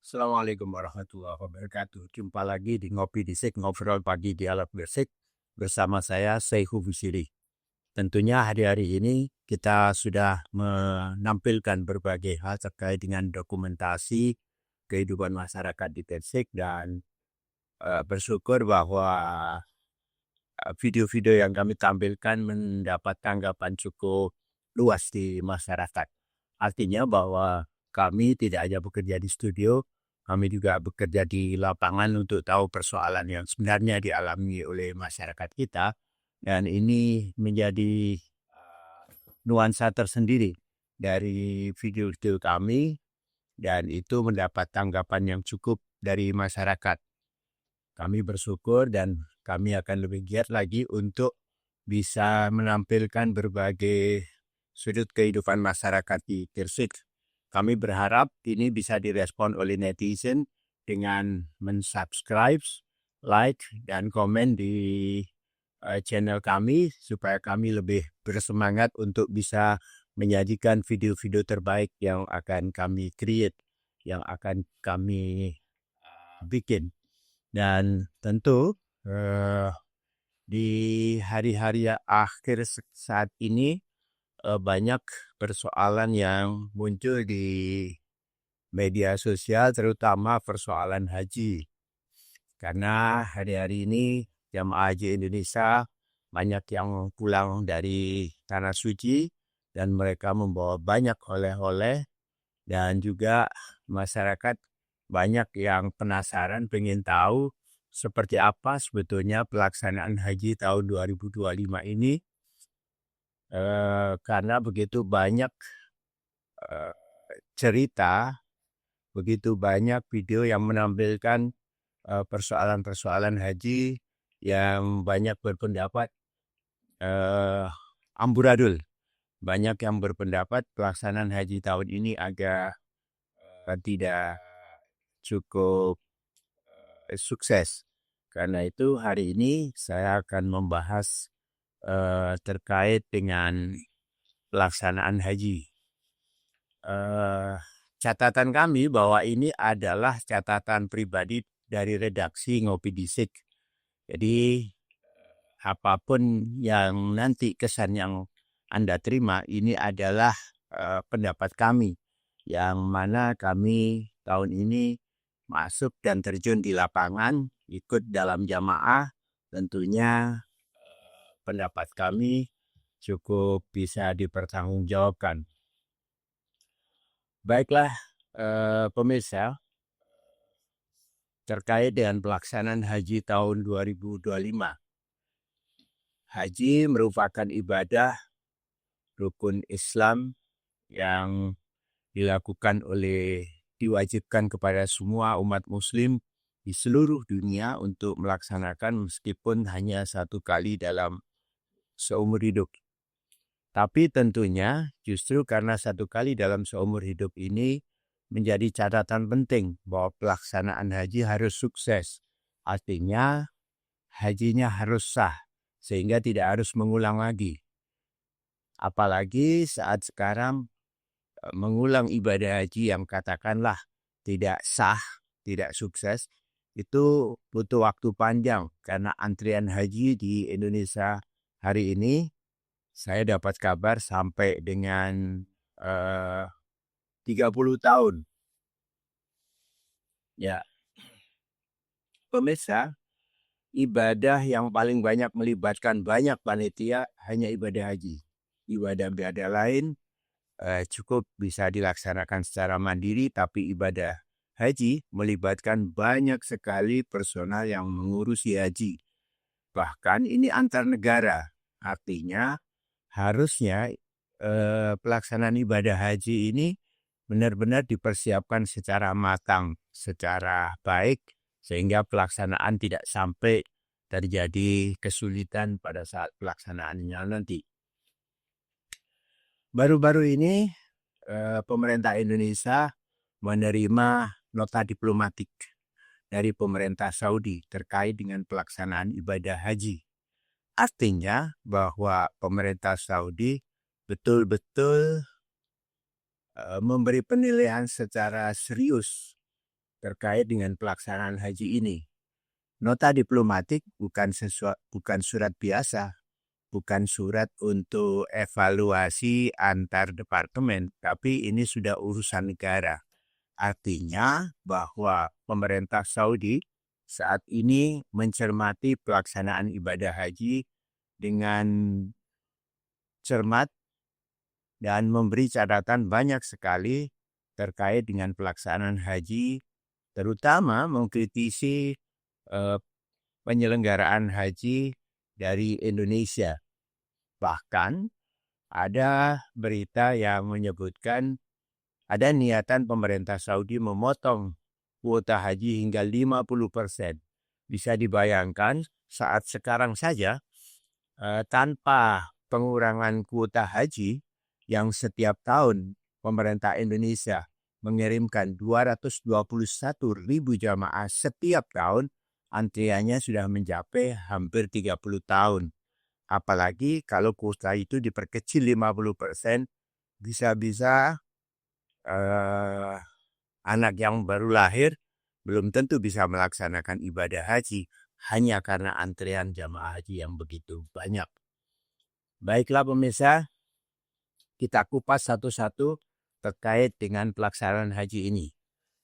Assalamualaikum warahmatullahi wabarakatuh. Jumpa lagi di Ngopi Disik, Ngobrol Pagi Dialog Bersik bersama saya Saihu Busiri. Tentunya hari-hari ini kita sudah menampilkan berbagai hal terkait dengan dokumentasi kehidupan masyarakat di Gresik dan bersyukur bahwa video-video yang kami tampilkan mendapat tanggapan cukup luas di masyarakat. Artinya bahwa kami tidak hanya bekerja di studio, kami juga bekerja di lapangan untuk tahu persoalan yang sebenarnya dialami oleh masyarakat kita. Dan ini menjadi nuansa tersendiri dari video-video kami dan itu mendapat tanggapan yang cukup dari masyarakat. Kami bersyukur dan kami akan lebih giat lagi untuk bisa menampilkan berbagai sudut kehidupan masyarakat di Gresik. Kami berharap ini bisa direspon oleh netizen dengan mensubscribe, like, dan komen di channel kami supaya kami lebih bersemangat untuk bisa menyajikan video-video terbaik yang akan kami create, yang akan kami bikin. Dan tentu di hari-hari akhir saat ini banyak persoalan yang muncul di media sosial, terutama persoalan haji. Karena hari-hari ini jamaah haji Indonesia banyak yang pulang dari Tanah Suci dan mereka membawa banyak oleh-oleh dan juga masyarakat banyak yang penasaran pengen tahu seperti apa sebetulnya pelaksanaan haji tahun 2025 ini. Karena begitu banyak cerita, begitu banyak video yang menampilkan persoalan-persoalan haji yang banyak berpendapat amburadul. Banyak yang berpendapat pelaksanaan haji tahun ini agak tidak cukup sukses. Karena itu hari ini saya akan membahas terkait dengan pelaksanaan haji. Catatan kami bahwa ini adalah catatan pribadi dari redaksi Ngopi Disik. Jadi apapun yang nanti kesan yang Anda terima ini adalah pendapat kami. Yang mana kami tahun ini masuk dan terjun di lapangan, ikut dalam jamaah, tentunya pendapat kami cukup bisa dipertanggungjawabkan. Baiklah pemirsa, terkait dengan pelaksanaan haji tahun 2025. Haji merupakan ibadah rukun Islam yang diwajibkan kepada semua umat muslim di seluruh dunia untuk melaksanakan meskipun hanya satu kali dalam seumur hidup. Tapi tentunya justru karena satu kali dalam seumur hidup ini menjadi catatan penting bahwa pelaksanaan haji harus sukses. Artinya hajinya harus sah sehingga tidak harus mengulang lagi. Apalagi saat sekarang mengulang ibadah haji yang katakanlah tidak sah, tidak sukses, itu butuh waktu panjang karena antrian haji di Indonesia hari ini saya dapat kabar sampai dengan 30 tahun. Ya, pemirsa, ibadah yang paling banyak melibatkan banyak panitia hanya ibadah haji. Ibadah-ibadah lain cukup bisa dilaksanakan secara mandiri, tapi ibadah haji melibatkan banyak sekali personal yang mengurusi haji. Bahkan ini antar negara, artinya harusnya pelaksanaan ibadah haji ini benar-benar dipersiapkan secara matang, secara baik, sehingga pelaksanaan tidak sampai terjadi kesulitan pada saat pelaksanaannya nanti. Baru-baru ini pemerintah Indonesia menerima nota diplomatik dari pemerintah Saudi terkait dengan pelaksanaan ibadah haji. Artinya bahwa pemerintah Saudi betul-betul memberi penilaian secara serius terkait dengan pelaksanaan haji ini. Nota diplomatik bukan surat biasa, bukan surat untuk evaluasi antar departemen, tapi ini sudah urusan negara. Artinya bahwa pemerintah Saudi saat ini mencermati pelaksanaan ibadah haji dengan cermat dan memberi catatan banyak sekali terkait dengan pelaksanaan haji, terutama mengkritisi penyelenggaraan haji dari Indonesia. Bahkan ada berita yang menyebutkan ada niatan pemerintah Saudi memotong kuota haji hingga 50%. Bisa dibayangkan saat sekarang saja tanpa pengurangan kuota haji yang setiap tahun pemerintah Indonesia mengirimkan 221.000 jamaah setiap tahun, antriannya sudah mencapai hampir 30 tahun. Apalagi kalau kuota itu diperkecil 50%, bisa-bisa anak yang baru lahir belum tentu bisa melaksanakan ibadah haji hanya karena antrian jamaah haji yang begitu banyak. Baiklah pemirsa, kita kupas satu-satu terkait dengan pelaksanaan haji ini.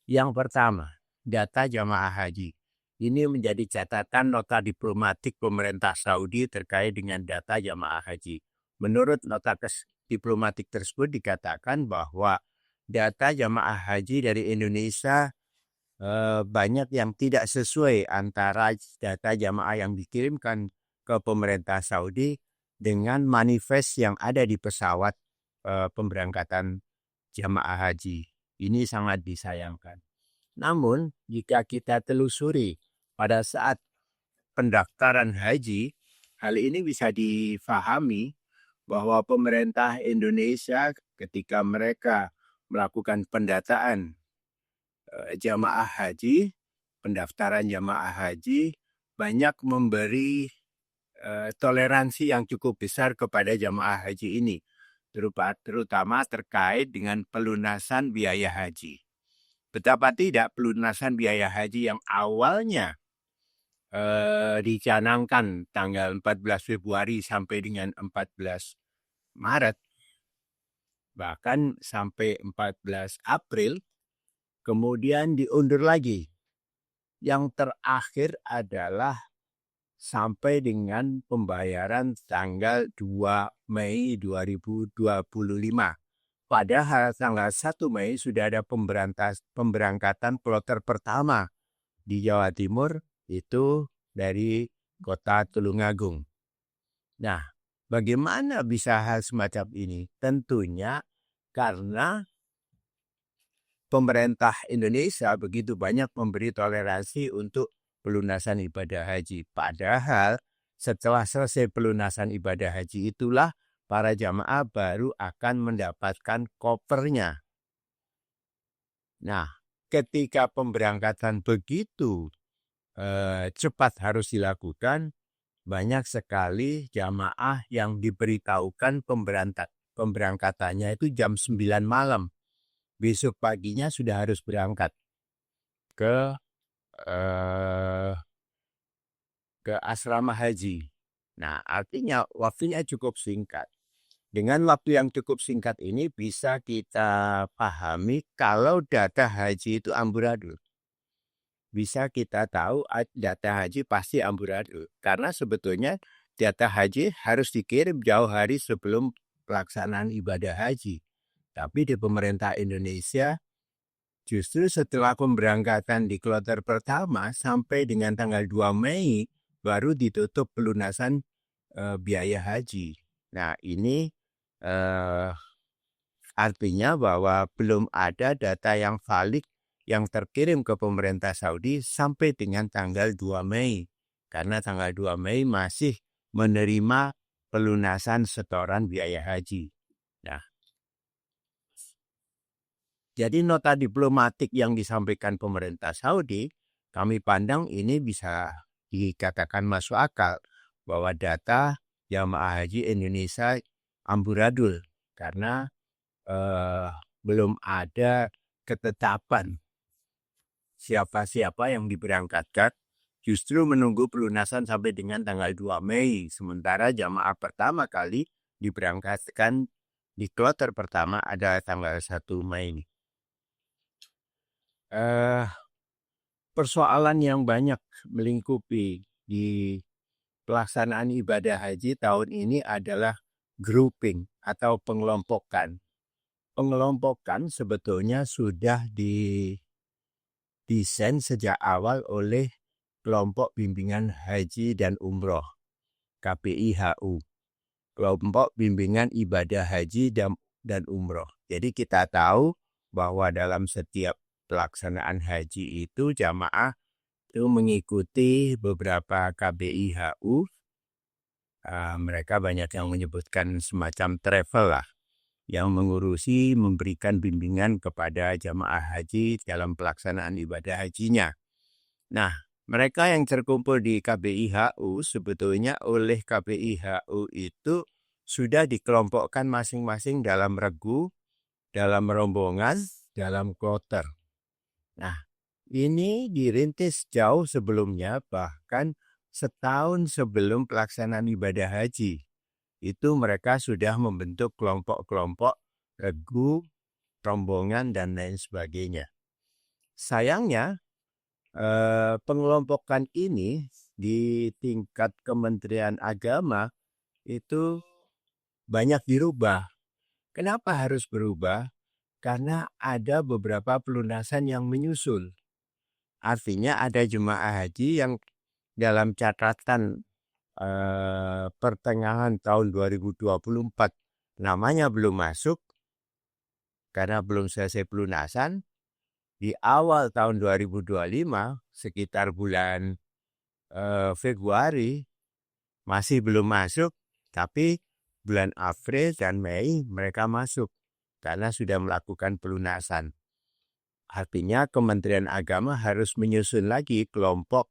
Yang pertama, data jamaah haji. Ini menjadi catatan nota diplomatik pemerintah Saudi terkait dengan data jamaah haji. Menurut nota diplomatik tersebut dikatakan bahwa data jamaah haji dari Indonesia banyak yang tidak sesuai antara data jamaah yang dikirimkan ke pemerintah Saudi dengan manifest yang ada di pesawat pemberangkatan jamaah haji. Ini sangat disayangkan. Namun, jika kita telusuri pada saat pendaftaran haji, hal ini bisa difahami bahwa pemerintah Indonesia ketika mereka melakukan pendataan jamaah haji, pendaftaran jamaah haji, banyak memberi toleransi yang cukup besar kepada jamaah haji ini, terutama terkait dengan pelunasan biaya haji. Betapa tidak pelunasan biaya haji yang awalnya dicanangkan tanggal 14 Februari sampai dengan 14 Maret, bahkan sampai 14 April, kemudian diundur lagi. Yang terakhir adalah sampai dengan pembayaran tanggal 2 Mei 2025. Padahal tanggal 1 Mei sudah ada pemberangkatan kloter pertama di Jawa Timur, itu dari kota Tulungagung. Nah, bagaimana bisa hal semacam ini? Tentunya karena pemerintah Indonesia begitu banyak memberi toleransi untuk pelunasan ibadah haji. Padahal setelah selesai pelunasan ibadah haji itulah para jamaah baru akan mendapatkan kopernya. Nah, ketika pemberangkatan begitu cepat harus dilakukan, banyak sekali jamaah yang diberitahukan pemberangkatannya itu jam 9 malam. Besok paginya sudah harus berangkat ke asrama haji. Nah, artinya waktunya cukup singkat. Dengan waktu yang cukup singkat ini bisa kita pahami kalau data haji itu amburadul. Bisa kita tahu data haji pasti amburadul. Karena sebetulnya data haji harus dikirim jauh hari sebelum pelaksanaan ibadah haji. Tapi di pemerintah Indonesia, justru setelah pemberangkatan di kloter pertama sampai dengan tanggal 2 Mei, baru ditutup pelunasan biaya haji. Nah, ini artinya bahwa belum ada data yang valid yang terkirim ke pemerintah Saudi sampai dengan tanggal 2 Mei. Karena tanggal 2 Mei masih menerima pelunasan setoran biaya haji. Nah, jadi nota diplomatik yang disampaikan pemerintah Saudi, kami pandang ini bisa dikatakan masuk akal bahwa data jamaah haji Indonesia amburadul karena belum ada ketetapan siapa-siapa yang diberangkatkan justru menunggu pelunasan sampai dengan tanggal 2 Mei. Sementara jamaah pertama kali diberangkatkan di kloter pertama ada tanggal 1 Mei. Persoalan yang banyak melingkupi di pelaksanaan ibadah haji tahun ini adalah grouping atau pengelompokan. Pengelompokan sebetulnya sudah didesain sejak awal oleh Kelompok Bimbingan Haji dan Umroh, KBIHU. Kelompok Bimbingan Ibadah Haji dan Umroh. Jadi kita tahu bahwa dalam setiap pelaksanaan haji itu jamaah itu mengikuti beberapa KBIHU. Mereka banyak yang menyebutkan semacam travel lah, yang mengurusi memberikan bimbingan kepada jamaah haji dalam pelaksanaan ibadah hajinya. Nah, mereka yang terkumpul di KBIHU sebetulnya oleh KBIHU itu sudah dikelompokkan masing-masing dalam regu, dalam rombongan, dalam kloter. Nah, ini dirintis jauh sebelumnya, bahkan setahun sebelum pelaksanaan ibadah haji. Itu mereka sudah membentuk kelompok-kelompok, regu, rombongan, dan lain sebagainya. Sayangnya, pengelompokan ini di tingkat Kementerian Agama itu banyak dirubah. Kenapa harus berubah? Karena ada beberapa pelunasan yang menyusul. Artinya ada jemaah haji yang dalam catatan pertengahan tahun 2024 namanya belum masuk karena belum selesai pelunasan. Di awal tahun 2025 sekitar bulan Februari masih belum masuk, tapi bulan April dan Mei mereka masuk karena sudah melakukan pelunasan. Artinya Kementerian Agama harus menyusun lagi kelompok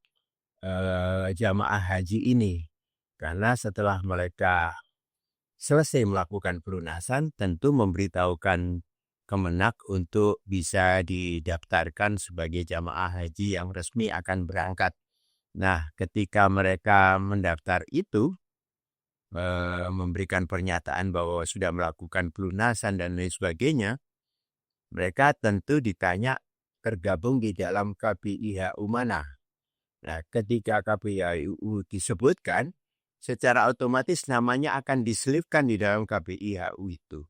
jamaah haji ini. Karena setelah mereka selesai melakukan pelunasan, tentu memberitahukan Kemenak untuk bisa didaftarkan sebagai jamaah haji yang resmi akan berangkat. Nah, ketika mereka mendaftar itu, memberikan pernyataan bahwa sudah melakukan pelunasan dan lain sebagainya, mereka tentu ditanya tergabung di dalam KBIHU mana. Nah, ketika KBIHU disebutkan, secara otomatis namanya akan diselipkan di dalam KBIHU itu.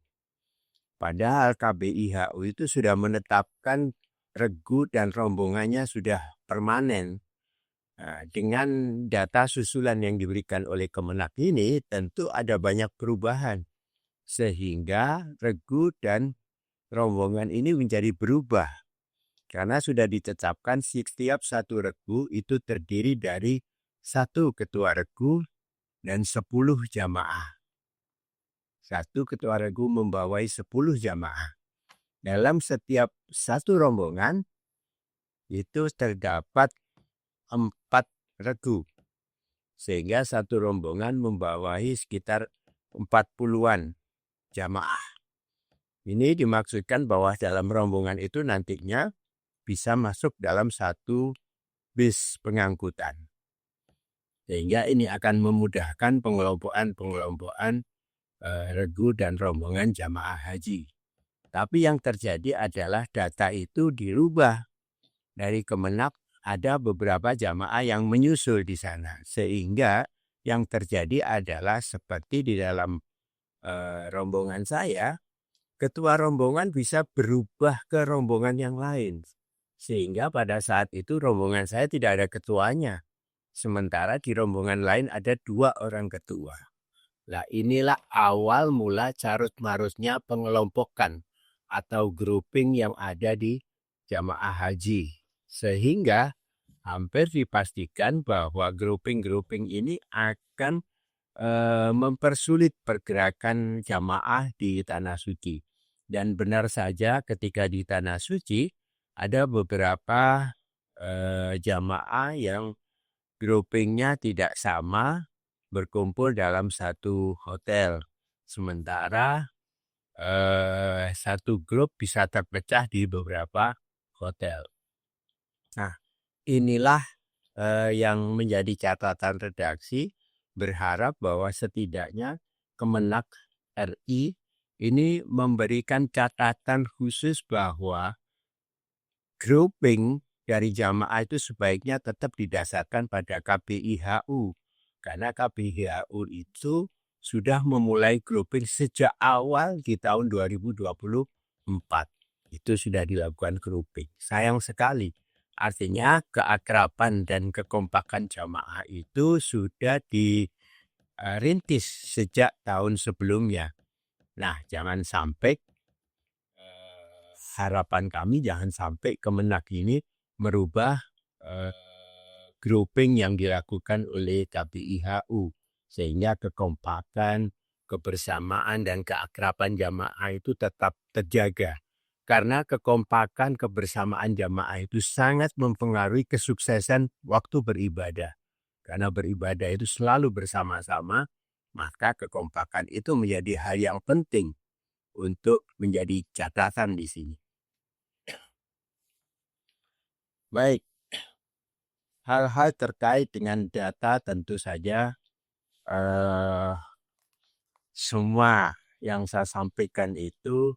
Padahal KBIHU itu sudah menetapkan regu dan rombongannya sudah permanen. Nah, dengan data susulan yang diberikan oleh Kemenak ini tentu ada banyak perubahan. Sehingga regu dan rombongan ini menjadi berubah. Karena sudah ditetapkan setiap satu regu itu terdiri dari 1 ketua regu dan 10 jamaah. 1 ketua regu membawai 10 jamaah. Dalam setiap satu rombongan itu terdapat 4 regu. Sehingga satu rombongan membawahi sekitar 40-an jamaah. Ini dimaksudkan bahwa dalam rombongan itu nantinya bisa masuk dalam satu bis pengangkutan. Sehingga ini akan memudahkan pengelompokan regu dan rombongan jamaah haji. Tapi yang terjadi adalah data itu dirubah. Dari Kemenak ada beberapa jamaah yang menyusul di sana. Sehingga yang terjadi adalah seperti di dalam rombongan saya, ketua rombongan bisa berubah ke rombongan yang lain. Sehingga pada saat itu rombongan saya tidak ada ketuanya. Sementara di rombongan lain ada 2 orang ketua. Nah, inilah awal mula carut-marutnya pengelompokan atau grouping yang ada di jamaah haji. Sehingga hampir dipastikan bahwa grouping-grouping ini akan mempersulit pergerakan jamaah di Tanah Suci. Dan benar saja ketika di Tanah Suci ada beberapa jamaah yang groupingnya tidak sama berkumpul dalam satu hotel. Sementara satu grup bisa terpecah di beberapa hotel. Nah, inilah yang menjadi catatan redaksi, berharap bahwa setidaknya Kemenak RI ini memberikan catatan khusus bahwa grouping dari jamaah itu sebaiknya tetap didasarkan pada KBIHU. Karena KBIHU itu sudah memulai grouping sejak awal di tahun 2024. Itu sudah dilakukan grouping. Sayang sekali. Artinya keakraban dan kekompakan jamaah itu sudah dirintis sejak tahun sebelumnya. Nah, jangan sampai harapan kami jangan sampai Kemenak ini merubah grouping yang dilakukan oleh KBIHU sehingga kekompakan, kebersamaan dan keakraban jamaah itu tetap terjaga. Karena kekompakan, kebersamaan jamaah itu sangat mempengaruhi kesuksesan waktu beribadah. Karena beribadah itu selalu bersama-sama, maka kekompakan itu menjadi hal yang penting untuk menjadi catatan di sini. Baik, hal-hal terkait dengan data tentu saja semua yang saya sampaikan itu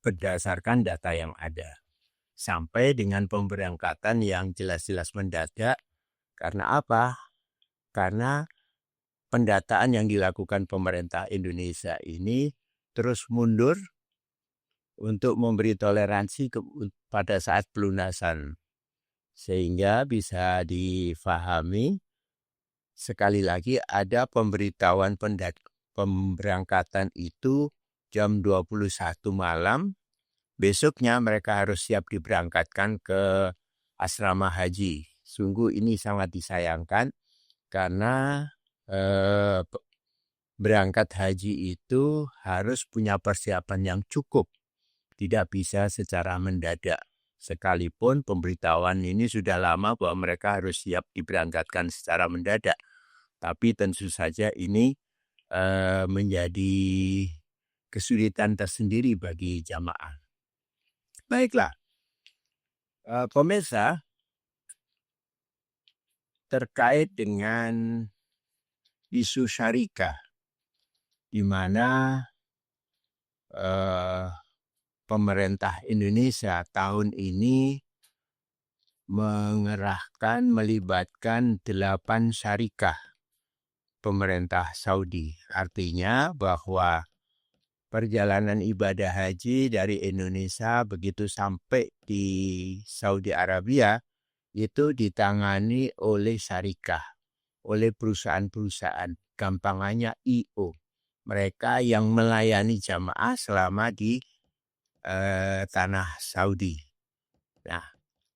berdasarkan data yang ada. Sampai dengan pemberangkatan yang jelas-jelas mendadak. Karena apa? Karena pendataan yang dilakukan pemerintah Indonesia ini terus mundur untuk memberi toleransi pada saat pelunasan. Sehingga bisa difahami, sekali lagi ada pemberitahuan pemberangkatan itu jam 21 malam. Besoknya mereka harus siap diberangkatkan ke asrama haji. Sungguh ini sangat disayangkan karena berangkat haji itu harus punya persiapan yang cukup. Tidak bisa secara mendadak. Sekalipun pemberitahuan ini sudah lama bahwa mereka harus siap diberangkatkan secara mendadak. Tapi tentu saja ini menjadi kesulitan tersendiri bagi jamaah. Baiklah, pemirsa, terkait dengan isu syarikah, di mana pemerintah Indonesia tahun ini melibatkan 8 syarikah pemerintah Saudi. Artinya bahwa perjalanan ibadah haji dari Indonesia begitu sampai di Saudi Arabia itu ditangani oleh syarikah, oleh perusahaan-perusahaan, gampangannya IO. Mereka yang melayani jamaah selama di tanah Saudi. Nah,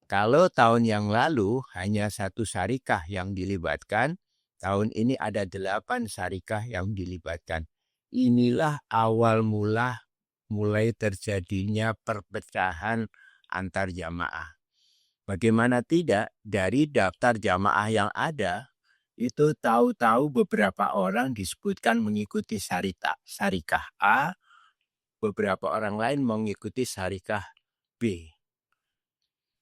kalau tahun yang lalu hanya 1 syarikah yang dilibatkan, tahun ini ada 8 syarikah yang dilibatkan. Inilah awal mulai terjadinya perpecahan antar jamaah. Bagaimana tidak, dari daftar jamaah yang ada, itu tahu-tahu beberapa orang disebutkan mengikuti syarikah A, beberapa orang lain mengikuti syarikah B.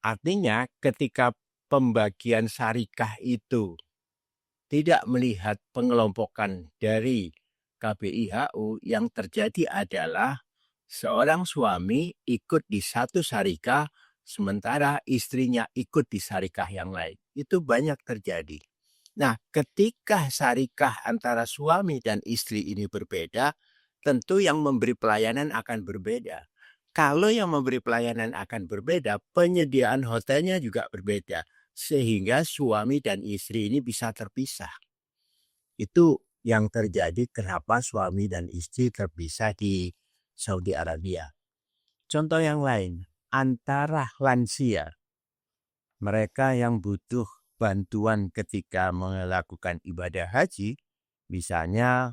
Artinya ketika pembagian syarikah itu tidak melihat pengelompokan dari KBIHU, yang terjadi adalah seorang suami ikut di satu syarikah, sementara istrinya ikut di syarikah yang lain. Itu banyak terjadi. Nah, ketika syarikah antara suami dan istri ini berbeda, tentu yang memberi pelayanan akan berbeda. Kalau yang memberi pelayanan akan berbeda, penyediaan hotelnya juga berbeda. Sehingga suami dan istri ini bisa terpisah. Itu yang terjadi kenapa suami dan istri terpisah di Saudi Arabia. Contoh yang lain, antara lansia, mereka yang butuh bantuan ketika melakukan ibadah haji, misalnya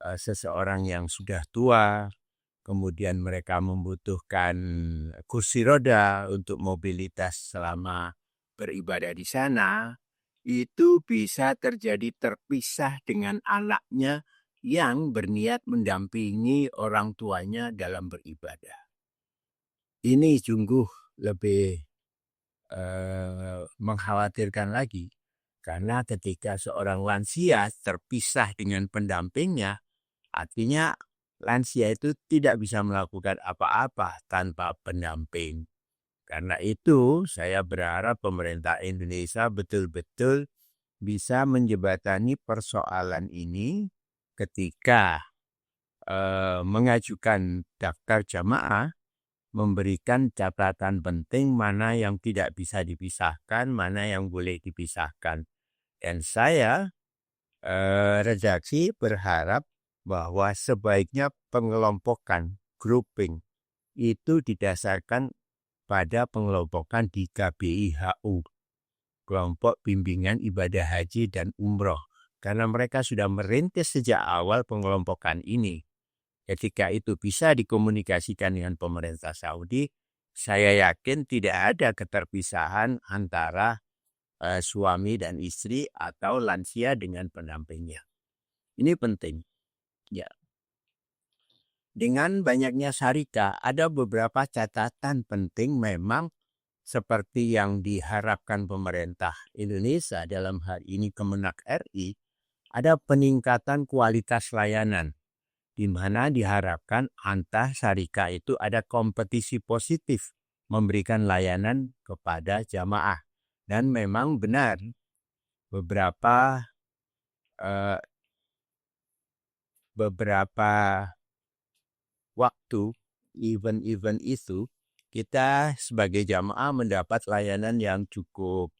seseorang yang sudah tua, kemudian mereka membutuhkan kursi roda untuk mobilitas selama beribadah di sana, itu bisa terjadi terpisah dengan anaknya yang berniat mendampingi orang tuanya dalam beribadah. Ini sungguh lebih mengkhawatirkan lagi. Karena ketika seorang lansia terpisah dengan pendampingnya, artinya lansia itu tidak bisa melakukan apa-apa tanpa pendamping. Karena itu saya berharap pemerintah Indonesia betul-betul bisa menjembatani persoalan ini ketika mengajukan daftar jamaah, memberikan catatan penting mana yang tidak bisa dipisahkan, mana yang boleh dipisahkan. Dan saya redaksi berharap bahwa sebaiknya pengelompokan, grouping, itu didasarkan pada pengelompokan di KBIHU, Kelompok Bimbingan Ibadah Haji dan Umroh. Karena mereka sudah merintis sejak awal pengelompokan ini. Ketika itu bisa dikomunikasikan dengan pemerintah Saudi, saya yakin tidak ada keterpisahan antara suami dan istri atau lansia dengan pendampingnya. Ini penting. Ya. Dengan banyaknya syarikat, ada beberapa catatan penting memang seperti yang diharapkan pemerintah Indonesia dalam hal ini Kemenak RI, ada peningkatan kualitas layanan, di mana diharapkan antar syarikat itu ada kompetisi positif memberikan layanan kepada jamaah. Dan memang benar beberapa waktu event-event itu kita sebagai jamaah mendapat layanan yang cukup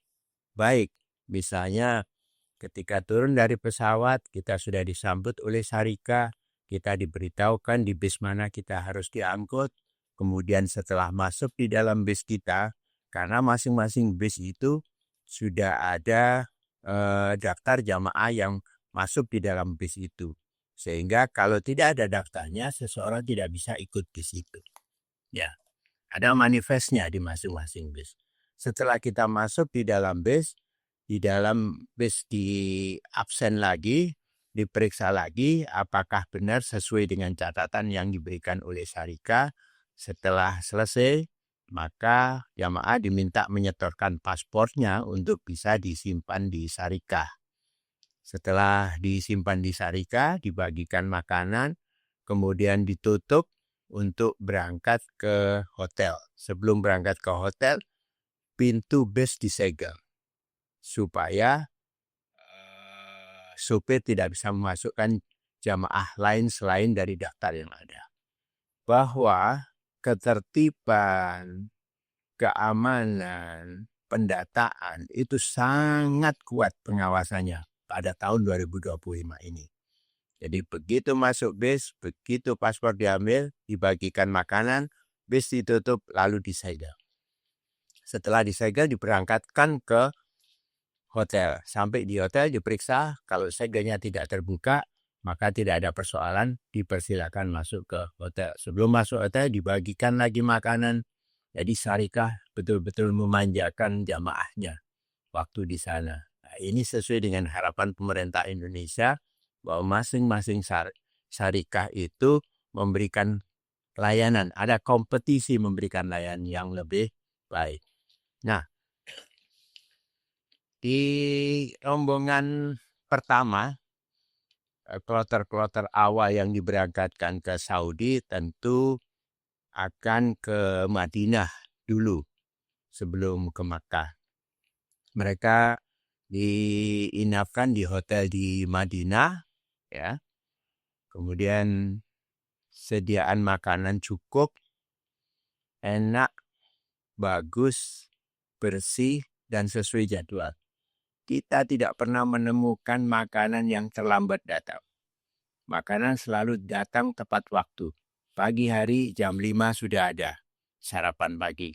baik. Misalnya ketika turun dari pesawat kita sudah disambut oleh syarikat, kita diberitahukan di bis mana kita harus diangkut. Kemudian setelah masuk di dalam bis kita, karena masing-masing bis itu sudah ada daftar jamaah yang masuk di dalam bis itu. Sehingga kalau tidak ada daftarnya, seseorang tidak bisa ikut bis itu. Ya, ada manifestnya di masing-masing bis. Setelah kita masuk di dalam bis di absen lagi, diperiksa lagi apakah benar sesuai dengan catatan yang diberikan oleh syarikat. Setelah selesai, maka jamaah diminta menyetorkan paspornya untuk bisa disimpan di syarikat. Setelah disimpan di syarikat, dibagikan makanan, kemudian ditutup untuk berangkat ke hotel. Sebelum berangkat ke hotel, pintu bis disegel supaya supir tidak bisa memasukkan jamaah lain selain dari daftar yang ada. Bahwa ketertiban, keamanan, pendataan itu sangat kuat pengawasannya pada tahun 2025 ini. Jadi begitu masuk bis, begitu paspor diambil, dibagikan makanan, bis ditutup lalu disegel. Setelah disegel diberangkatkan ke hotel. Sampai di hotel diperiksa, kalau segelnya tidak terbuka, maka tidak ada persoalan, dipersilakan masuk ke hotel. Sebelum masuk hotel dibagikan lagi makanan. Jadi syarikat betul-betul memanjakan jamaahnya waktu di sana. Nah, ini sesuai dengan harapan pemerintah Indonesia bahwa masing-masing syarikat itu memberikan layanan, ada kompetisi memberikan layanan yang lebih baik. Nah, di rombongan pertama, kloter-kloter awal yang diberangkatkan ke Saudi tentu akan ke Madinah dulu sebelum ke Makkah. Mereka diinapkan di hotel di Madinah, ya. Kemudian sediaan makanan cukup, enak, bagus, bersih, dan sesuai jadwal. Kita tidak pernah menemukan makanan yang terlambat datang. Makanan selalu datang tepat waktu. Pagi hari jam 5 sudah ada sarapan pagi.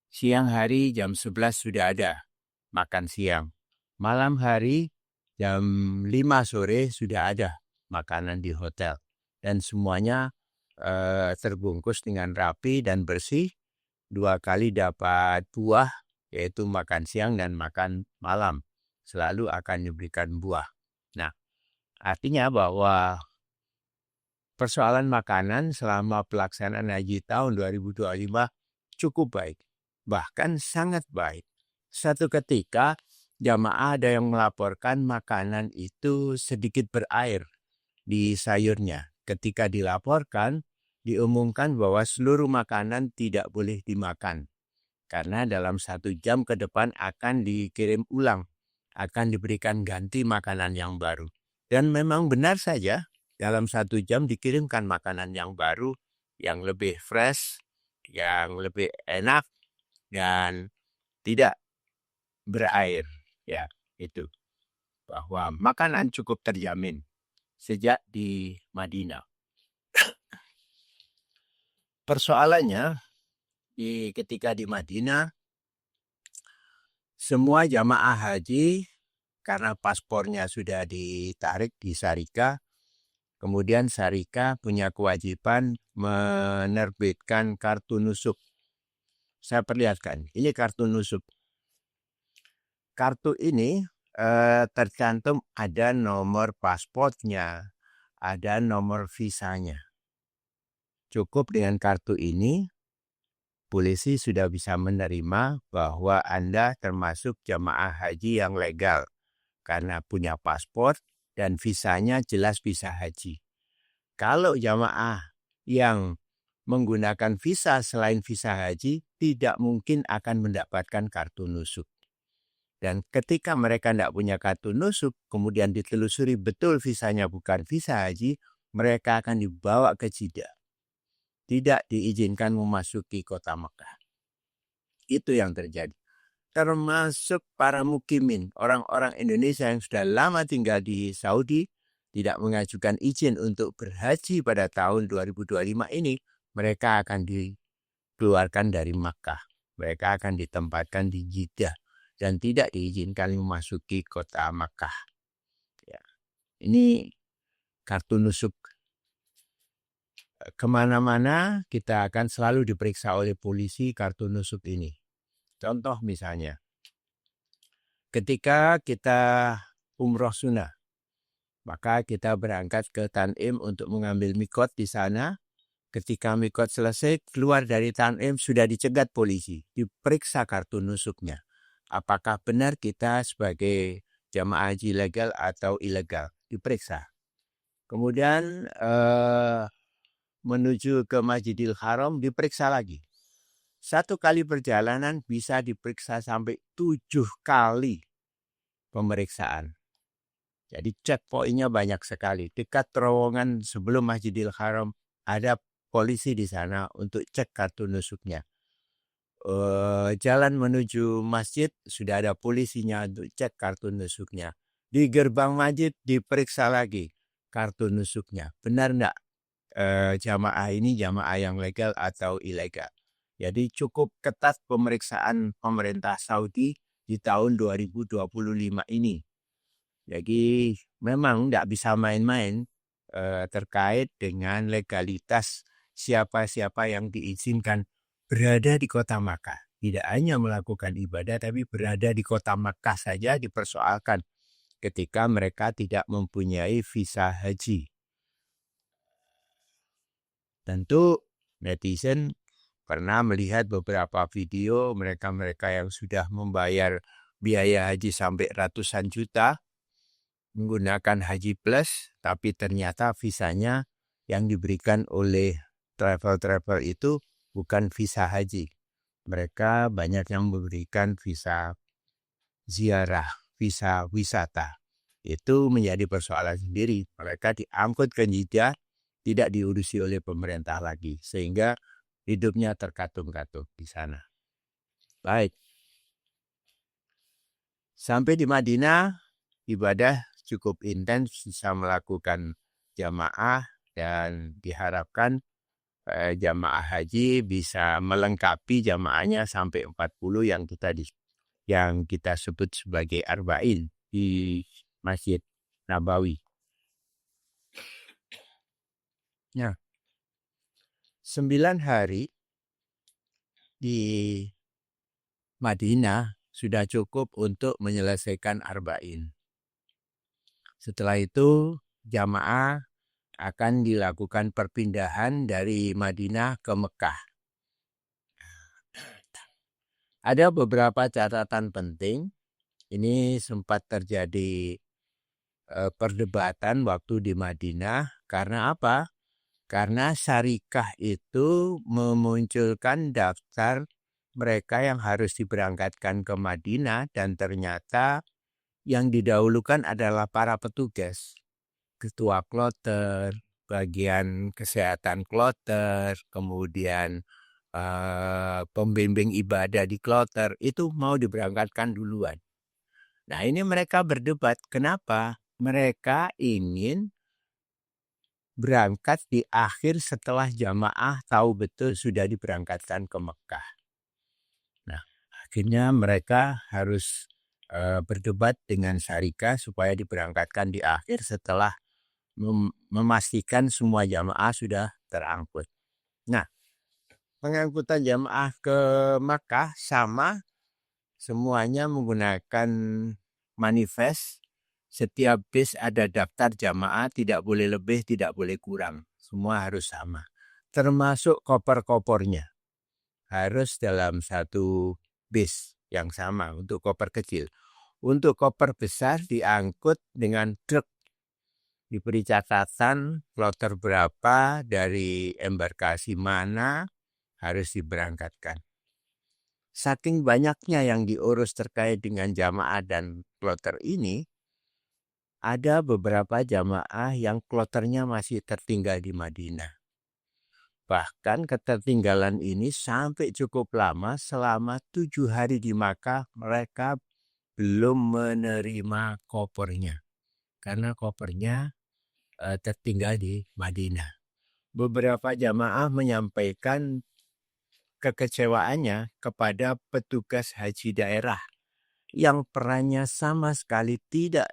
Siang hari jam 11 sudah ada makan siang. Malam hari jam 5 sore sudah ada makanan di hotel. Dan semuanya terbungkus dengan rapi dan bersih. 2 kali dapat buah, yaitu makan siang dan makan malam. Selalu akan diberikan buah. Nah, artinya bahwa persoalan makanan selama pelaksanaan haji tahun 2025 cukup baik. bahkan sangat baik. Satu ketika jamaah ada yang melaporkan makanan itu sedikit berair di sayurnya. Ketika dilaporkan, diumumkan bahwa seluruh makanan tidak boleh dimakan. Karena dalam 1 jam ke depan akan dikirim ulang, akan diberikan ganti makanan yang baru. Dan memang benar saja, dalam 1 jam dikirimkan makanan yang baru, yang lebih fresh, yang lebih enak, dan tidak berair. Ya, itu. Bahwa makanan cukup terjamin sejak di Madinah. Persoalannya, ketika di Madinah, semua jamaah haji, karena paspornya sudah ditarik di Syarikat, kemudian Syarikat punya kewajiban menerbitkan kartu nusuk. Saya perlihatkan, ini kartu nusuk. Kartu ini tercantum ada nomor paspornya, ada nomor visanya. Cukup dengan kartu ini, polisi sudah bisa menerima bahwa Anda termasuk jamaah haji yang legal karena punya paspor dan visanya jelas visa haji. Kalau jamaah yang menggunakan visa selain visa haji tidak mungkin akan mendapatkan kartu nusuk. Dan ketika mereka tidak punya kartu nusuk, kemudian ditelusuri betul visanya bukan visa haji, mereka akan dibawa ke Jeddah. Tidak diizinkan memasuki kota Mekah. Itu yang terjadi. Termasuk para mukimin, orang-orang Indonesia yang sudah lama tinggal di Saudi, tidak mengajukan izin untuk berhaji pada tahun 2025 ini, mereka akan dikeluarkan dari Makkah. Mereka akan ditempatkan di Jeddah dan tidak diizinkan memasuki kota Makkah. Ya. Ini kartu nusuk. Kemana-mana kita akan selalu diperiksa oleh polisi kartu nusuk ini. Contoh misalnya, ketika kita umroh sunnah, maka kita berangkat ke Tanim untuk mengambil mikot di sana. Ketika mikot selesai, keluar dari Tanim sudah dicegat polisi, diperiksa kartu nusuknya. Apakah benar kita sebagai jamaah haji legal atau ilegal? Diperiksa. Kemudian menuju ke Masjidil Haram diperiksa lagi. 1 kali perjalanan bisa diperiksa sampai 7 kali pemeriksaan. Jadi checkpointnya banyak sekali. Dekat terowongan sebelum Masjidil Haram ada polisi di sana untuk cek kartu nusuknya. Jalan menuju masjid sudah ada polisinya untuk cek kartu nusuknya. Di gerbang masjid diperiksa lagi kartu nusuknya. Benar enggak jamaah ini jamaah yang legal atau ilegal? Jadi cukup ketat pemeriksaan pemerintah Saudi di tahun 2025 ini. Jadi memang tidak bisa main-main terkait dengan legalitas siapa-siapa yang diizinkan berada di kota Makkah. Tidak hanya melakukan ibadah, tapi berada di kota Makkah saja dipersoalkan ketika mereka tidak mempunyai visa haji. Tentu netizen pernah melihat beberapa video mereka-mereka yang sudah membayar biaya haji sampai ratusan juta, menggunakan Haji Plus, tapi ternyata visanya yang diberikan oleh travel-travel itu bukan visa haji. Mereka banyak yang memberikan visa ziarah, visa wisata. Itu menjadi persoalan sendiri. Mereka diangkut ke Jeddah, tidak diurusi oleh pemerintah lagi. Sehingga hidupnya terkatung-katung di sana. Baik. Sampai di Madinah, ibadah cukup intens, bisa melakukan jamaah dan diharapkan jamaah haji bisa melengkapi jamaahnya sampai 40 yang kita sebut sebagai arba'in di Masjid Nabawi. Nah, 9 hari di Madinah sudah cukup untuk menyelesaikan arba'in. Setelah itu jamaah akan dilakukan perpindahan dari Madinah ke Mekah. Ada beberapa catatan penting. Ini sempat terjadi perdebatan waktu di Madinah. Karena apa? Karena syarikah itu memunculkan daftar mereka yang harus diberangkatkan ke Madinah, dan ternyata yang didahulukan adalah para petugas, ketua kloter, bagian kesehatan kloter, kemudian pembimbing ibadah di kloter, itu mau diberangkatkan duluan. Nah, ini mereka berdebat. Kenapa? Mereka ingin berangkat di akhir setelah jamaah tahu betul sudah diberangkatkan ke Mekah. Nah, akhirnya mereka harus berdebat dengan syarikah supaya diberangkatkan di akhir setelah memastikan semua jamaah sudah terangkut. Nah, pengangkutan jamaah ke Mekah sama, semuanya menggunakan manifest. Setiap bis ada daftar jamaah, tidak boleh lebih, tidak boleh kurang. Semua harus sama. Termasuk koper-kopernya. Harus dalam satu bis yang sama untuk koper kecil. Untuk koper besar diangkut dengan truk. Diberi catatan kloter berapa dari embarkasi mana harus diberangkatkan. Saking banyaknya yang diurus terkait dengan jamaah dan kloter ini, ada beberapa jamaah yang kloternya masih tertinggal di Madinah. Bahkan ketertinggalan ini sampai cukup lama, selama 7 hari di Makkah mereka belum menerima kopernya. Karena kopernya tertinggal di Madinah. Beberapa jamaah menyampaikan kekecewaannya kepada petugas haji daerah yang perannya sama sekali tidak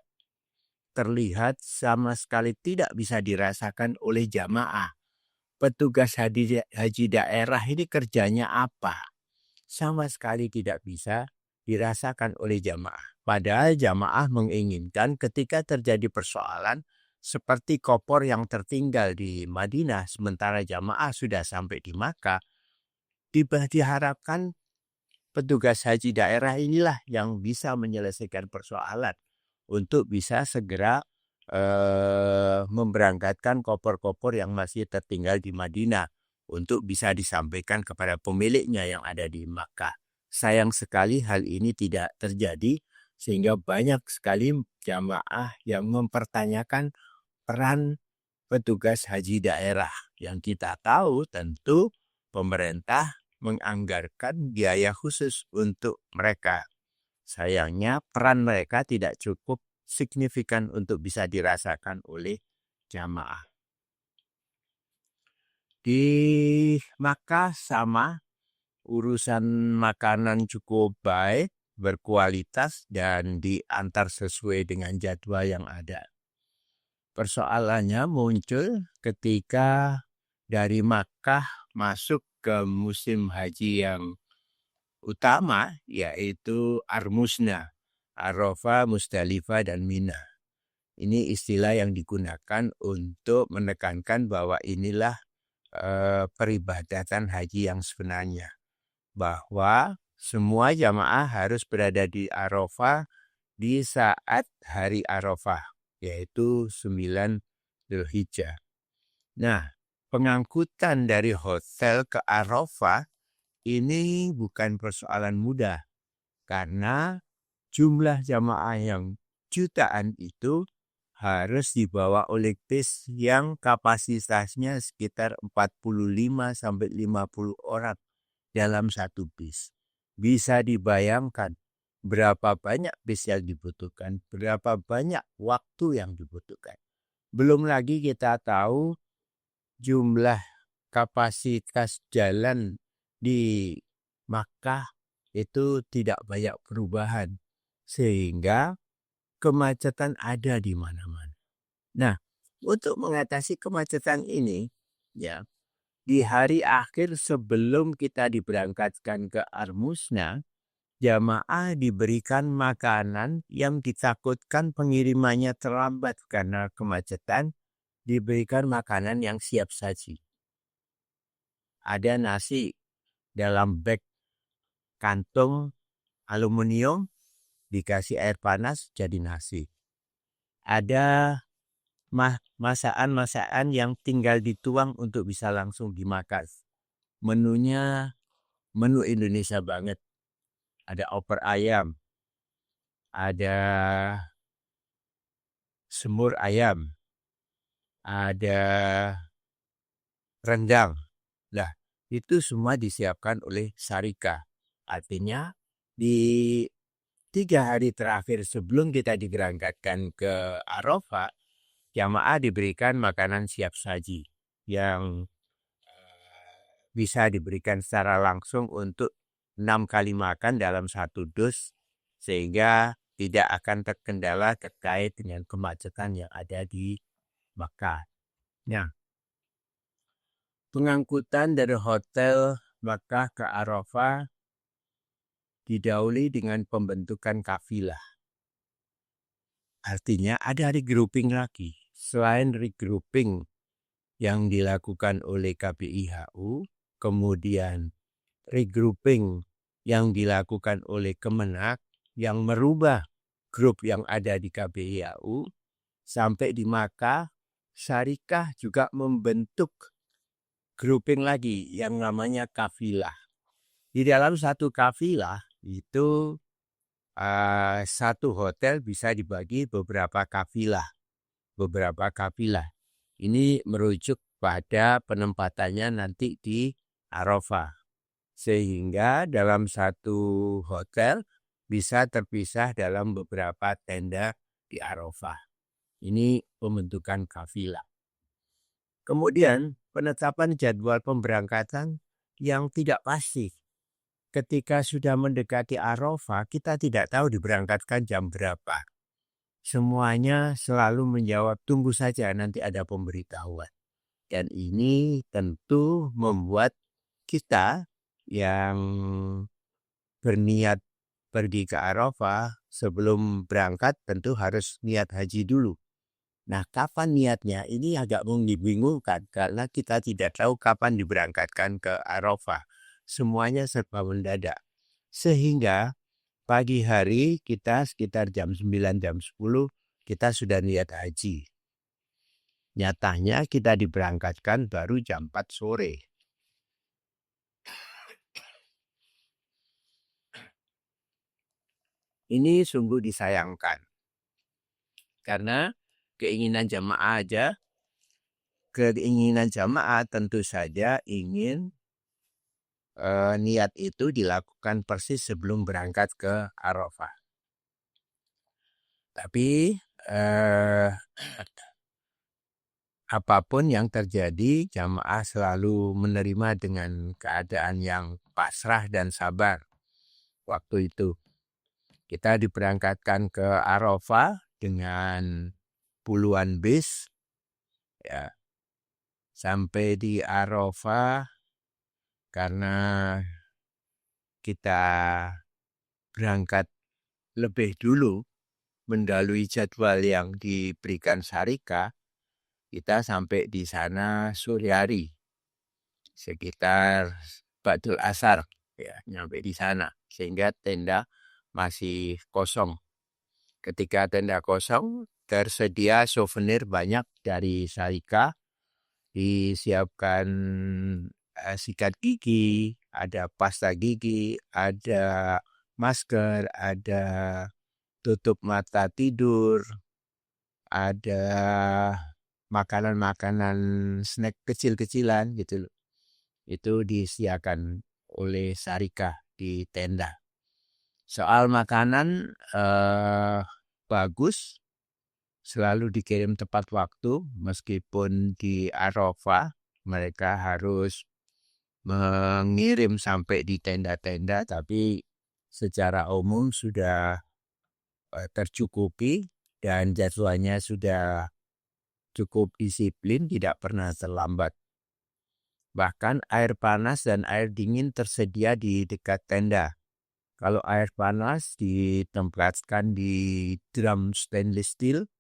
terlihat, sama sekali tidak bisa dirasakan oleh jamaah. Petugas haji daerah ini kerjanya apa? Sama sekali tidak bisa dirasakan oleh jamaah. Padahal jamaah menginginkan ketika terjadi persoalan seperti koper yang tertinggal di Madinah sementara jamaah sudah sampai di Makkah, diharapkan petugas haji daerah inilah yang bisa menyelesaikan persoalan untuk bisa segera memberangkatkan koper-koper yang masih tertinggal di Madinah untuk bisa disampaikan kepada pemiliknya yang ada di Makkah. Sayang sekali hal ini tidak terjadi, sehingga banyak sekali jamaah yang mempertanyakan peran petugas haji daerah. Yang kita tahu tentu pemerintah menganggarkan biaya khusus untuk mereka. Sayangnya peran mereka tidak cukup signifikan untuk bisa dirasakan oleh jamaah. Di Makkah sama, urusan makanan cukup baik, berkualitas, dan diantar sesuai dengan jadwal yang ada. Persoalannya muncul ketika dari Makkah masuk ke musim haji yang utama, yaitu Armusna, Arafah, Musdalifah, dan Mina. Ini istilah yang digunakan untuk menekankan bahwa inilah peribadatan haji yang sebenarnya. Bahwa semua jamaah harus berada di Arafah di saat hari Arafah, yaitu 9 Dzulhijjah. Nah, pengangkutan dari hotel ke Arafah ini bukan persoalan mudah, karena jumlah jamaah yang jutaan itu harus dibawa oleh bis yang kapasitasnya sekitar 45-50 orang dalam satu bis. Bisa dibayangkan berapa banyak bis yang dibutuhkan, berapa banyak waktu yang dibutuhkan. Belum lagi kita tahu jumlah kapasitas jalan di Makkah itu tidak banyak perubahan, sehingga kemacetan ada di mana-mana. Nah, untuk mengatasi kemacetan ini, ya, di hari akhir sebelum kita diberangkatkan ke Armusna, jamaah diberikan makanan yang ditakutkan pengirimannya terlambat karena kemacetan, diberikan makanan yang siap saji. Ada nasi dalam bag kantung aluminium, dikasih air panas jadi nasi. Ada masakan yang tinggal dituang untuk bisa langsung dimakan. Menunya menu Indonesia banget. Ada opor ayam, ada semur ayam, ada rendang. Nah, itu semua disiapkan oleh Sarika. Artinya di 3 hari terakhir sebelum kita diberangkatkan ke Arafah, jamaah diberikan makanan siap saji yang bisa diberikan secara langsung untuk 6 kali makan dalam satu dus, sehingga tidak akan terkendala terkait dengan kemacetan yang ada di Makkah. Nah, pengangkutan dari hotel Makkah ke Arafah didahului dengan pembentukan kafilah. Artinya ada regrouping lagi. Selain regrouping yang dilakukan oleh KBIHU, kemudian regrouping yang dilakukan oleh Kemenak yang merubah grup yang ada di KBIHU, sampai di Makkah, Syarikah juga membentuk grouping lagi yang namanya kafilah. Di dalam satu kafilah itu satu hotel bisa dibagi beberapa kafilah. Ini merujuk pada penempatannya nanti di Arafah. Sehingga dalam satu hotel bisa terpisah dalam beberapa tenda di Arafah. Ini pembentukan kafilah. Kemudian penetapan jadwal pemberangkatan yang tidak pasti. Ketika sudah mendekati Arafah, kita tidak tahu diberangkatkan jam berapa. Semuanya selalu menjawab, tunggu saja nanti ada pemberitahuan. Dan ini tentu membuat kita yang berniat pergi ke Arafah sebelum berangkat tentu harus niat haji dulu. Nah, kapan niatnya? Ini agak membingungkan karena kita tidak tahu kapan diberangkatkan ke Arafah. Semuanya serba mendadak. Sehingga pagi hari kita sekitar jam 9, jam 10 kita sudah niat haji. Nyatanya kita diberangkatkan baru jam 4 sore. Ini sungguh disayangkan. Karena keinginan jamaah tentu saja ingin niat itu dilakukan persis sebelum berangkat ke Arafah. Tapi apapun yang terjadi, jamaah selalu menerima dengan keadaan yang pasrah dan sabar. Waktu itu kita diberangkatkan ke Arafah dengan puluhan bis. Ya. Sampai di Arafah karena kita berangkat lebih dulu mendahului jadwal yang diberikan Syarika, kita sampai di sana sore hari sekitar Ba'dul Asar, ya, nyampe di sana sehingga tenda masih kosong. Ketika tenda kosong, tersedia souvenir banyak dari Syarika, disiapkan sikat gigi, ada pasta gigi, ada masker, ada tutup mata tidur, ada makanan-makanan snack kecil-kecilan gitu loh. Itu disediakan oleh Syarika di tenda. Soal makanan bagus, selalu dikirim tepat waktu, meskipun di Arafah mereka harus mengirim sampai di tenda-tenda, tapi secara umum sudah tercukupi dan jadwalnya sudah cukup disiplin, tidak pernah terlambat. Bahkan air panas dan air dingin tersedia di dekat tenda. Kalau air panas ditempatkan di drum stainless steel,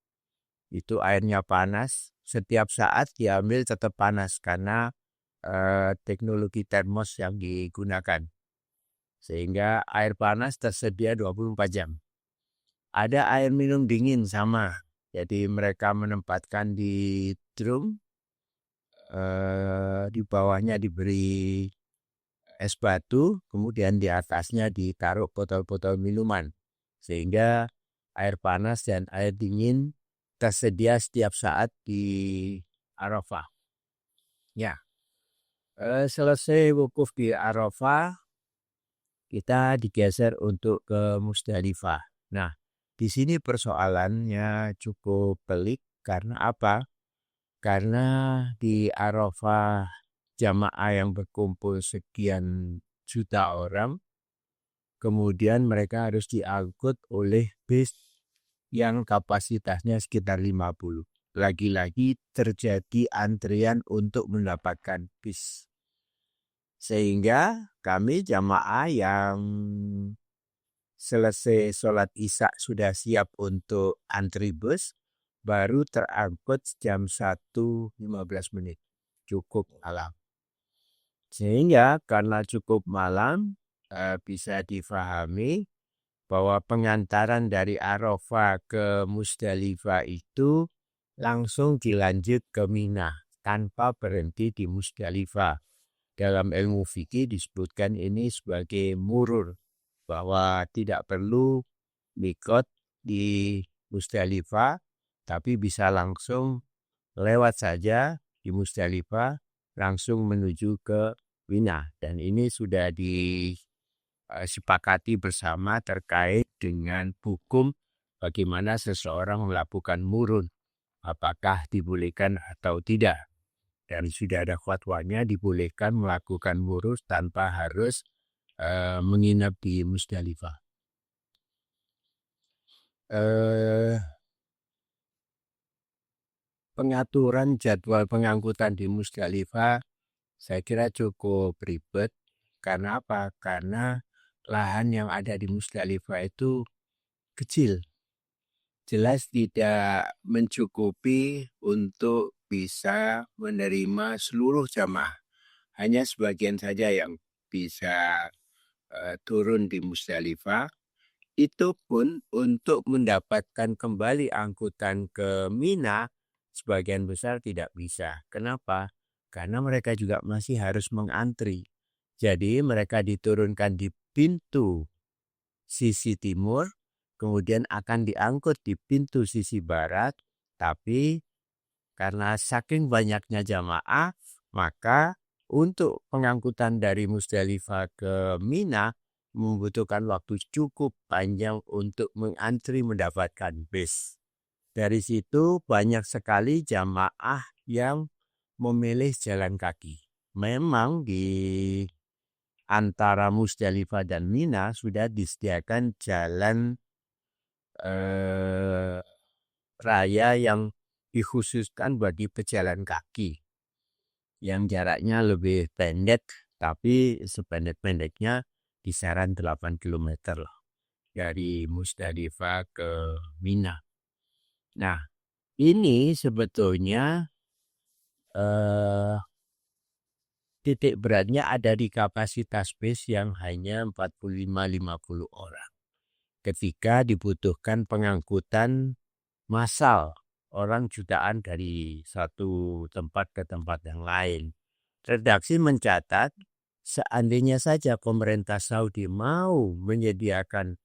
itu airnya panas, setiap saat diambil tetap panas karena teknologi termos yang digunakan. sehingga air panas tersedia 24 jam. Ada air minum dingin sama, jadi mereka menempatkan di drum, di bawahnya diberi es batu, kemudian di atasnya ditaruh botol-botol minuman, sehingga air panas dan air dingin tersedia setiap saat di Arafah. Ya, selesai wukuf di Arafah, kita digeser untuk ke Musdalifah. Nah, di sini persoalannya cukup pelik karena apa? Karena di Arafah jamaah yang berkumpul sekian juta orang, kemudian mereka harus diangkut oleh bis yang kapasitasnya sekitar 50. Lagi-lagi terjadi antrian untuk mendapatkan bis. Sehingga kami jamaah yang selesai sholat isya sudah siap untuk antri bus, baru terangkut jam 1.15 menit. Cukup malam. Sehingga karena cukup malam, bisa difahami bahwa pengantaran dari Arafah ke Musdalifah itu langsung dilanjut ke Mina tanpa berhenti di Musdalifah. Dalam ilmu fikih disebutkan ini sebagai murur, bahwa tidak perlu mikot di Musdalifah, tapi bisa langsung lewat saja di Musdalifah, langsung menuju ke Mina. Dan ini sudah disepakati bersama terkait dengan hukum bagaimana seseorang melakukan murun, apakah dibolehkan atau tidak. Dan sudah ada fatwanya dibolehkan melakukan murun tanpa harus menginap di Musdalifah. Pengaturan jadwal pengangkutan di Musdalifah saya kira cukup ribet. Karena apa? Karena lahan yang ada di Musdalifah itu kecil. Jelas tidak mencukupi untuk bisa menerima seluruh jamaah. Hanya sebagian saja yang bisa turun di Musdalifah. Itu pun untuk mendapatkan kembali angkutan ke Mina, sebagian besar tidak bisa. Kenapa? Karena mereka juga masih harus mengantri. Jadi mereka diturunkan di pintu sisi timur, kemudian akan diangkut di pintu sisi barat, tapi karena saking banyaknya jamaah, maka untuk pengangkutan dari Musdalifah ke Mina membutuhkan waktu cukup panjang untuk mengantri mendapatkan bis. Dari situ banyak sekali jamaah yang memilih jalan kaki. Memang di antara Musdalifah dan Mina sudah disediakan jalan raya yang dikhususkan bagi pejalan kaki, yang jaraknya lebih pendek, tapi sependek-pendeknya kisaran 8 km lah, dari Musdalifah ke Mina. Nah, ini sebetulnya titik beratnya ada di kapasitas bis yang hanya 45-50 orang. Ketika dibutuhkan pengangkutan massal orang jutaan dari satu tempat ke tempat yang lain. Redaksi mencatat, seandainya saja pemerintah Saudi mau menyediakan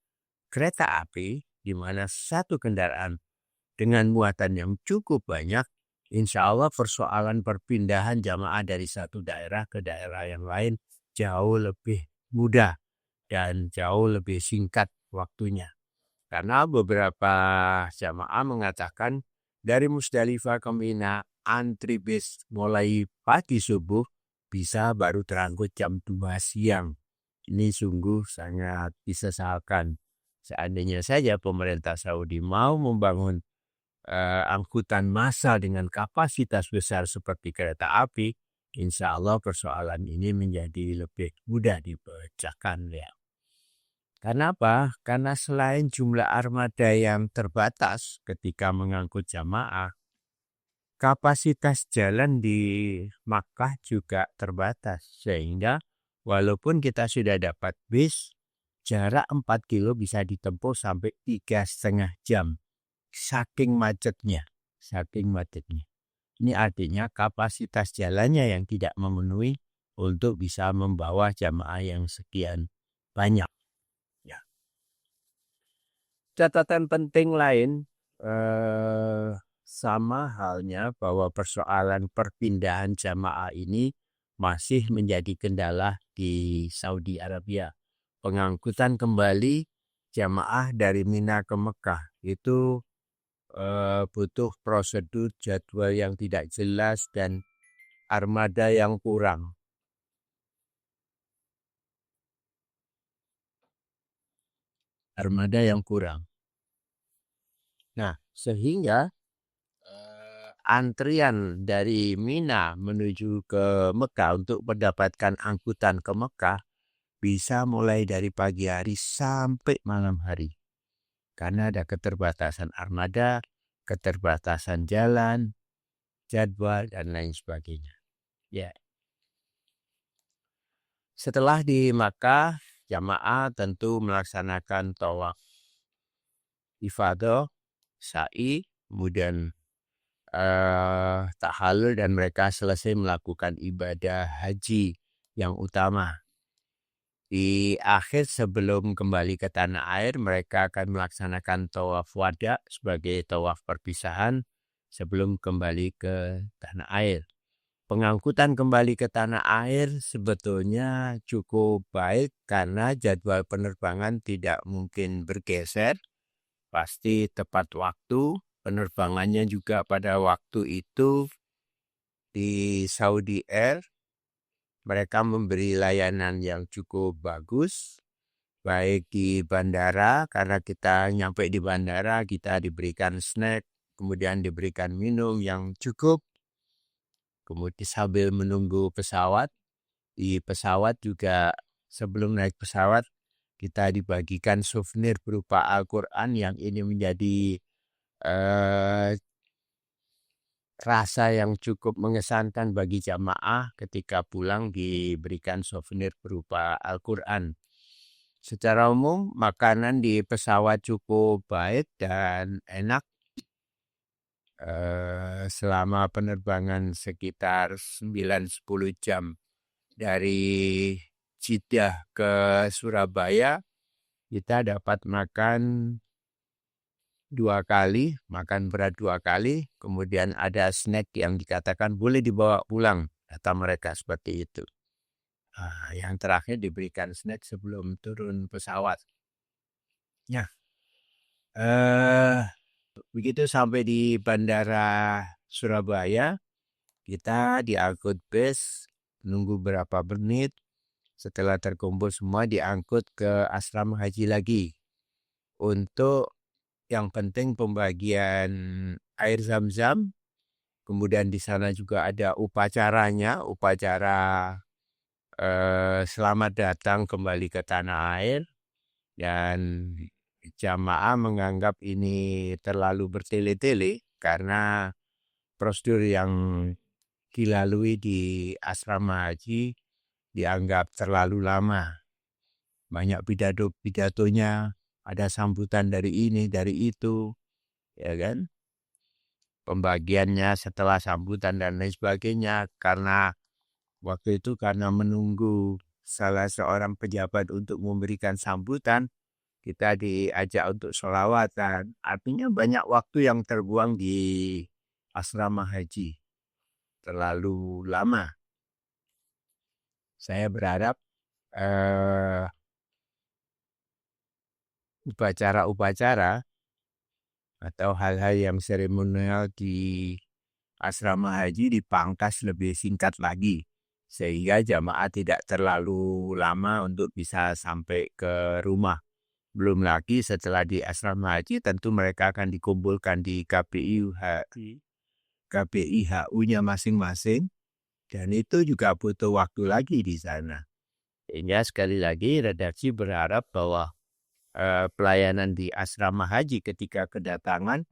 kereta api di mana satu kendaraan dengan muatan yang cukup banyak, insya Allah persoalan perpindahan jamaah dari satu daerah ke daerah yang lain jauh lebih mudah dan jauh lebih singkat waktunya. Karena beberapa jamaah mengatakan dari Musdalifah ke Mina antri bis mulai pagi subuh bisa baru terangkut jam 2 siang. Ini sungguh sangat disesalkan. Seandainya saja pemerintah Saudi mau membangun angkutan massal dengan kapasitas besar seperti kereta api, insya Allah persoalan ini menjadi lebih mudah dipecahkan. Ya. Karena apa? Karena selain jumlah armada yang terbatas ketika mengangkut jamaah, kapasitas jalan di Makkah juga terbatas, sehingga walaupun kita sudah dapat bis, jarak 4 kilo bisa ditempuh sampai 3,5 jam. Saking macetnya. Ini artinya kapasitas jalannya yang tidak memenuhi untuk bisa membawa jamaah yang sekian banyak. Ya. Catatan penting lain, sama halnya bahwa persoalan perpindahan jamaah ini masih menjadi kendala di Saudi Arabia. Pengangkutan kembali jamaah dari Mina ke Mekah itu butuh prosedur jadwal yang tidak jelas dan armada yang kurang. Nah, sehingga antrian dari Mina menuju ke Mekah untuk mendapatkan angkutan ke Mekah bisa mulai dari pagi hari sampai malam hari. Karena ada keterbatasan armada, keterbatasan jalan, jadwal, dan lain sebagainya. Ya. Setelah di Makkah, jamaah tentu melaksanakan tawaf ifadah, sa'i, kemudian tahallul, dan mereka selesai melakukan ibadah haji yang utama. Di akhir sebelum kembali ke tanah air, mereka akan melaksanakan tawaf wada sebagai tawaf perpisahan sebelum kembali ke tanah air. Pengangkutan kembali ke tanah air sebetulnya cukup baik karena jadwal penerbangan tidak mungkin bergeser. Pasti tepat waktu, penerbangannya juga pada waktu itu. Di Saudi Air, mereka memberi layanan yang cukup bagus, baik di bandara, karena kita nyampe di bandara, kita diberikan snack, kemudian diberikan minum yang cukup, kemudian sambil menunggu pesawat. Di pesawat juga sebelum naik pesawat, kita dibagikan souvenir berupa Al-Quran yang ini menjadi rasa yang cukup mengesankan bagi jamaah ketika pulang diberikan souvenir berupa Al-Quran. Secara umum, makanan di pesawat cukup baik dan enak. Selama penerbangan sekitar 9-10 jam dari Jeddah ke Surabaya, kita dapat makan 2 kali, makan berat 2 kali, kemudian ada snack yang dikatakan boleh dibawa pulang, kata mereka seperti itu. Yang terakhir diberikan snack sebelum turun pesawat. Ya, begitu sampai di Bandara Surabaya, kita diangkut bus, nunggu berapa menit, setelah terkumpul semua diangkut ke asrama haji lagi. Untuk yang penting pembagian air zam-zam, kemudian di sana juga ada upacaranya, upacara selamat datang kembali ke tanah air, dan jamaah menganggap ini terlalu bertele-tele karena prosedur yang dilalui di asrama haji dianggap terlalu lama. Banyak pidato-pidatonya, ada sambutan dari ini, dari itu, ya kan? Pembagiannya setelah sambutan dan lain sebagainya, karena waktu itu karena menunggu salah seorang pejabat untuk memberikan sambutan, kita diajak untuk sholawatan. Artinya banyak waktu yang terbuang di asrama haji. Terlalu lama. Saya berharap upacara-upacara atau hal-hal yang seremonial di asrama haji dipangkas lebih singkat lagi, sehingga jamaah tidak terlalu lama untuk bisa sampai ke rumah. Belum lagi setelah di asrama haji tentu mereka akan dikumpulkan di KPIHU-nya masing-masing, dan itu juga butuh waktu lagi di sana. Sehingga sekali lagi redaksi berharap bahwa pelayanan di asrama haji ketika kedatangan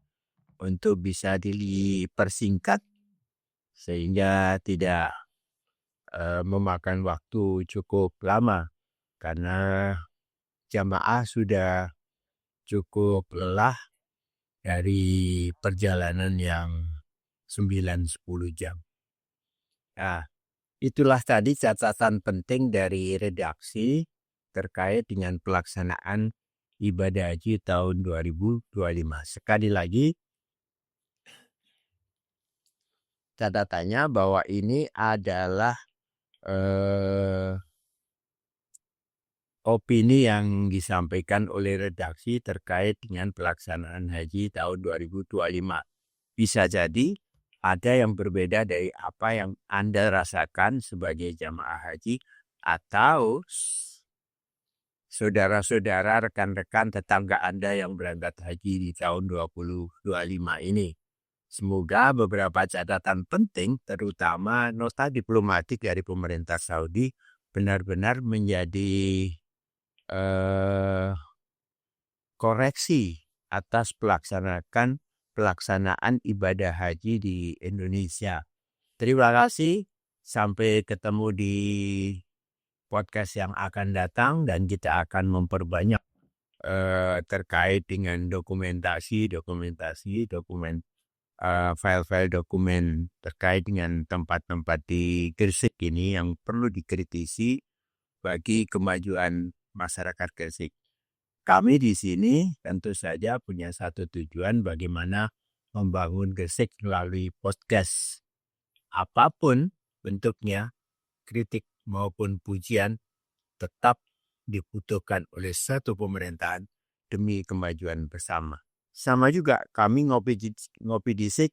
untuk bisa dipersingkat sehingga tidak memakan waktu cukup lama karena jamaah sudah cukup lelah dari perjalanan yang 9-10 jam. Nah, itulah tadi catatan penting dari redaksi terkait dengan pelaksanaan ibadah haji tahun 2025. Sekali lagi, catatannya bahwa ini adalah opini yang disampaikan oleh redaksi terkait dengan pelaksanaan haji tahun 2025. Bisa jadi ada yang berbeda dari apa yang Anda rasakan sebagai jamaah haji atau saudara-saudara, rekan-rekan, tetangga Anda yang berangkat haji di tahun 2025 ini. Semoga beberapa catatan penting, terutama nota diplomatik dari pemerintah Saudi, benar-benar menjadi koreksi atas pelaksanaan ibadah haji di Indonesia. Terima kasih. Sampai ketemu di podcast yang akan datang dan kita akan memperbanyak terkait dengan file-file dokumen terkait dengan tempat-tempat di Gresik ini yang perlu dikritisi bagi kemajuan masyarakat Gresik. Kami di sini tentu saja punya satu tujuan, bagaimana membangun Gresik melalui podcast. Apapun bentuknya, kritik maupun pujian tetap dibutuhkan oleh satu pemerintahan demi kemajuan bersama. Sama juga kami ngopi disik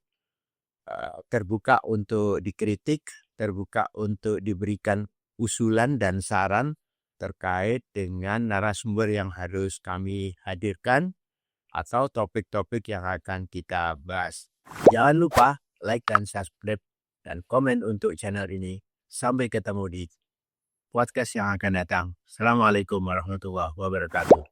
terbuka untuk dikritik, terbuka untuk diberikan usulan dan saran terkait dengan narasumber yang harus kami hadirkan atau topik-topik yang akan kita bahas. Jangan lupa like dan subscribe dan komen untuk channel ini. Sampai ketemu di podcast yang akan datang. Assalamualaikum warahmatullahi wabarakatuh.